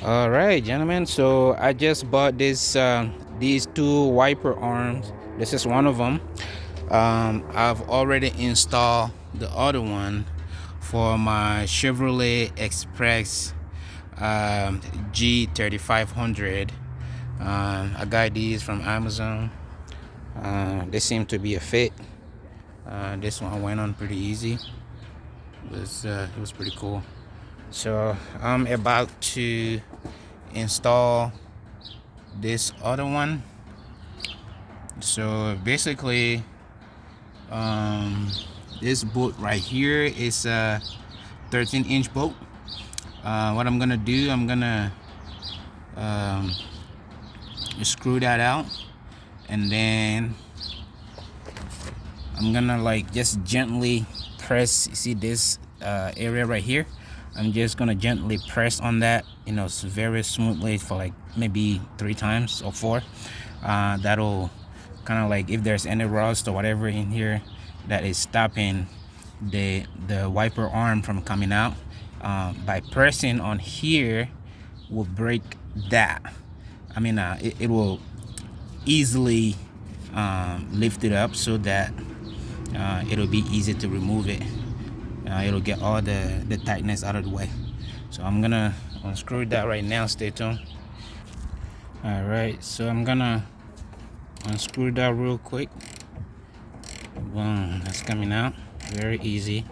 All right, gentlemen. So I just bought these two wiper arms. This is one of them. I've already installed the other one for my Chevrolet Express G3500. I got these from Amazon. They seem to be a fit. This one went on pretty easy. It was pretty cool. So I'm about to install this other one. So basically, this bolt right here is a 13-inch bolt. What I'm gonna do, I'm gonna screw that out, and then I'm gonna like just gently press. You see this area right here? I'm just gonna gently press on that, very smoothly for like maybe 3 times or 4. That'll kind of like, if there's any rust or whatever in here that is stopping the wiper arm from coming out, by pressing on here will break that. I mean, it will easily lift it up so that it'll be easy to remove it. It'll get all the tightness out of the way. So I'm gonna unscrew that right now. Stay tuned. All right, so I'm gonna unscrew that real quick. Boom, that's coming out very easy.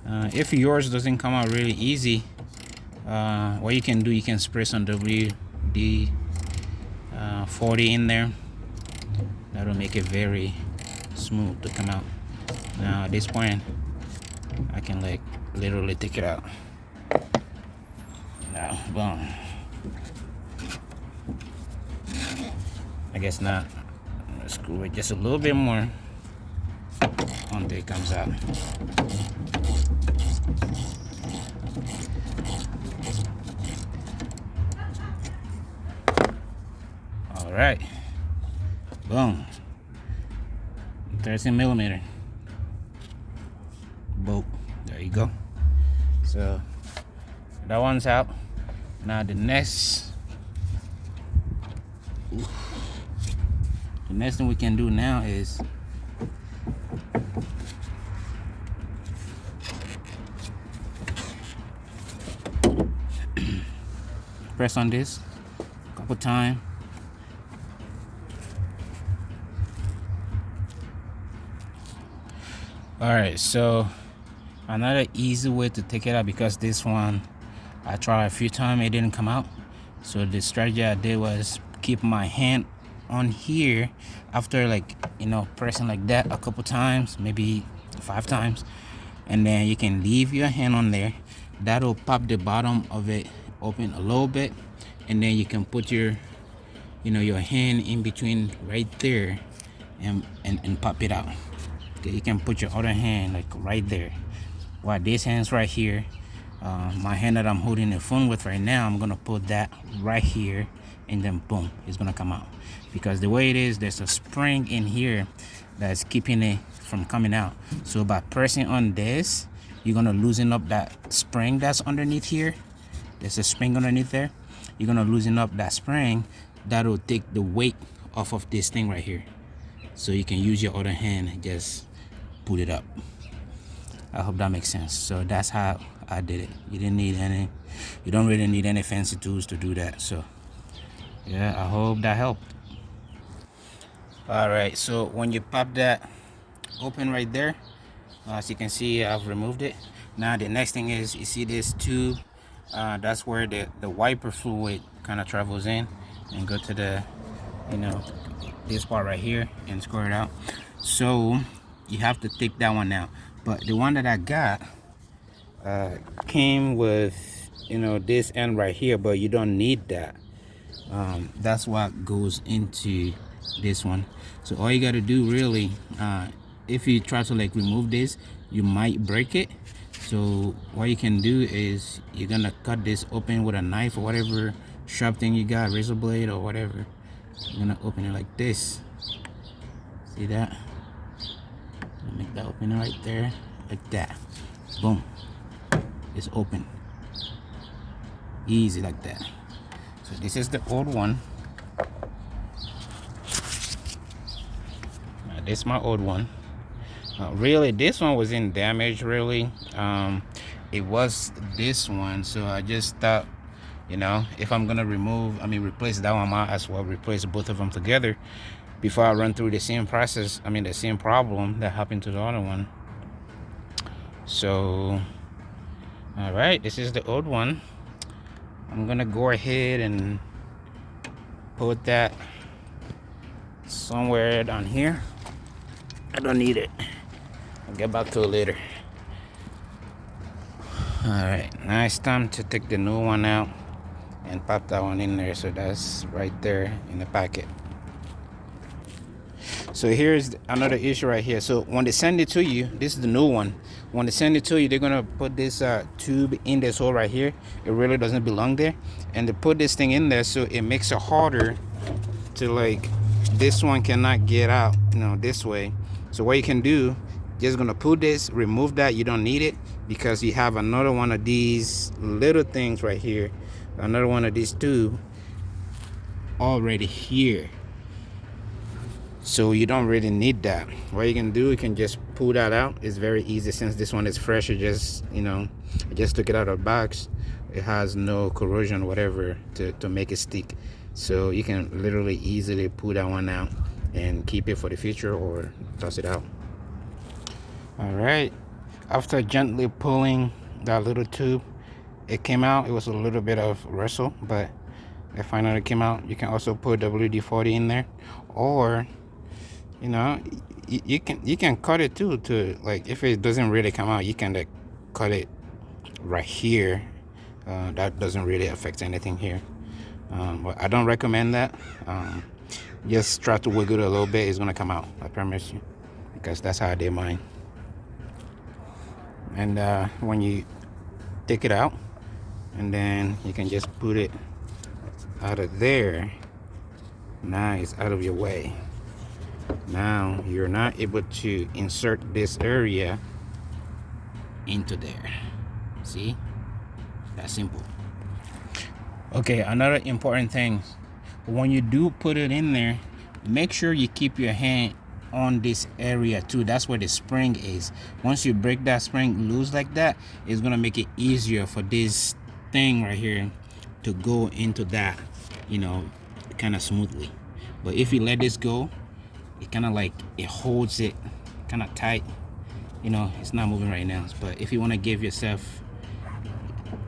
If yours doesn't come out really easy, what you can do, you can spray some WD-40 in there. That'll make it very smooth to come out. Now at this point, I can like literally take it out. Now, boom. I guess not. Let's screw it just a little bit more until it comes out. All right. Boom. 13mm bolt. There you go. So that one's out. Now the next thing we can do now is press on this a couple times. All right, so another easy way to take it out, because this one I tried a few times, it didn't come out. So the strategy I did was keep my hand on here after pressing like that a couple times, maybe 5 times, and then you can leave your hand on there. That'll pop the bottom of it open a little bit, and then you can put your your hand in between right there and pop it out. Okay, you can put your other hand like right there, while this hand's right here. My hand that I'm holding the phone with right now, I'm gonna put that right here, and then boom, it's gonna come out. Because the way it is, there's a spring in here that's keeping it from coming out. So by pressing on this, you're gonna loosen up that spring that's underneath here. There's a spring underneath there. You're gonna loosen up that spring. That'll take the weight off of this thing right here, so you can use your other hand and just pull it up. I hope that makes sense. So that's how I did it. You don't really need any fancy tools to do that. So yeah, I hope that helped. All right, so when you pop that open right there, as you can see, I've removed it. Now the next thing is, you see this tube, that's where the wiper fluid kind of travels in and go to the this part right here and squirt it out. So you have to take that one out. But the one that I got came with this end right here, but you don't need that. That's what goes into this one. So all you got to do really, if you try to like remove this, you might break it. So what you can do is, you're gonna cut this open with a knife or whatever sharp thing you got, razor blade or whatever. You're gonna open it like this. See that? Make that open right there, like that. Boom, it's open. easy like that. So this is the old one. This is my old one. Really, this one was in damage. Really, it was this one. So I just thought, you know, if I'm gonna replace that one, I might as well replace both of them together before I run through the same process. The same problem that happened to the other one. So, all right, this is the old one. I'm gonna go ahead and put that somewhere down here. I don't need it. I'll get back to it later. All right, now it's time to take the new one out and pop that one in there. So that's right there in the packet. So here's another issue right here. So when they send it to you, this is the new one. When they send it to you, they're gonna put this tube in this hole right here. It really doesn't belong there, and they put this thing in there so it makes it harder to, like, this one cannot get out, you know, this way. So what you can do, just gonna put this, remove that. You don't need it because you have another one of these little things right here, another one of these two already here. So you don't really need that. What you can do, you can just pull that out. It's very easy since this one is fresh. You just, you know, I just took it out of the box. It has no corrosion, whatever, to make it stick. So you can literally easily pull that one out and keep it for the future or toss it out. All right. After gently pulling that little tube, it came out. It was a little bit of wrestle, but it finally came out. You can also put WD-40 in there, or, you know, you can cut it too, to, like, if it doesn't really come out, you can, like, cut it right here. That doesn't really affect anything here, but I don't recommend that. Just try to wiggle it a little bit. It's gonna come out, I promise you, because that's how I did mine. And when you take it out, and then you can just put it out of there. Now it's out of your way. Now you're not able to insert this area into there. See? That's simple. Okay, another important thing. When you do put it in there, make sure you keep your hand on this area too. That's where the spring is. Once you break that spring loose like that, it's gonna make it easier for this thing right here to go into that, you know, kind of smoothly. But if you let this go, it kind of, like, it holds it kind of tight. You know, it's not moving right now, but if you want to give yourself,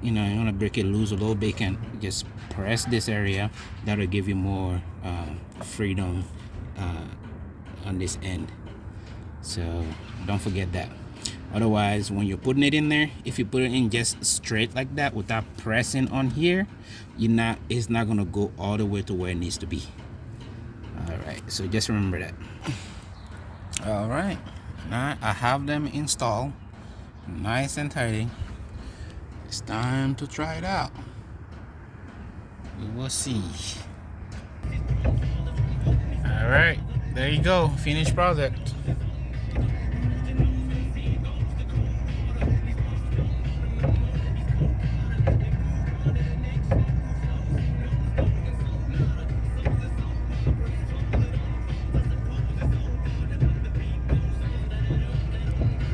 you know, you want to break it loose a little bit, you can just press this area. That'll give you more freedom on this end. So don't forget that. Otherwise, when you're putting it in there, if you put it in just straight like that without pressing on here, it's not gonna go all the way to where it needs to be. All right, so just remember that. All right, now I have them installed nice and tidy. It's time to try it out. We will see. All right, there you go, finished product.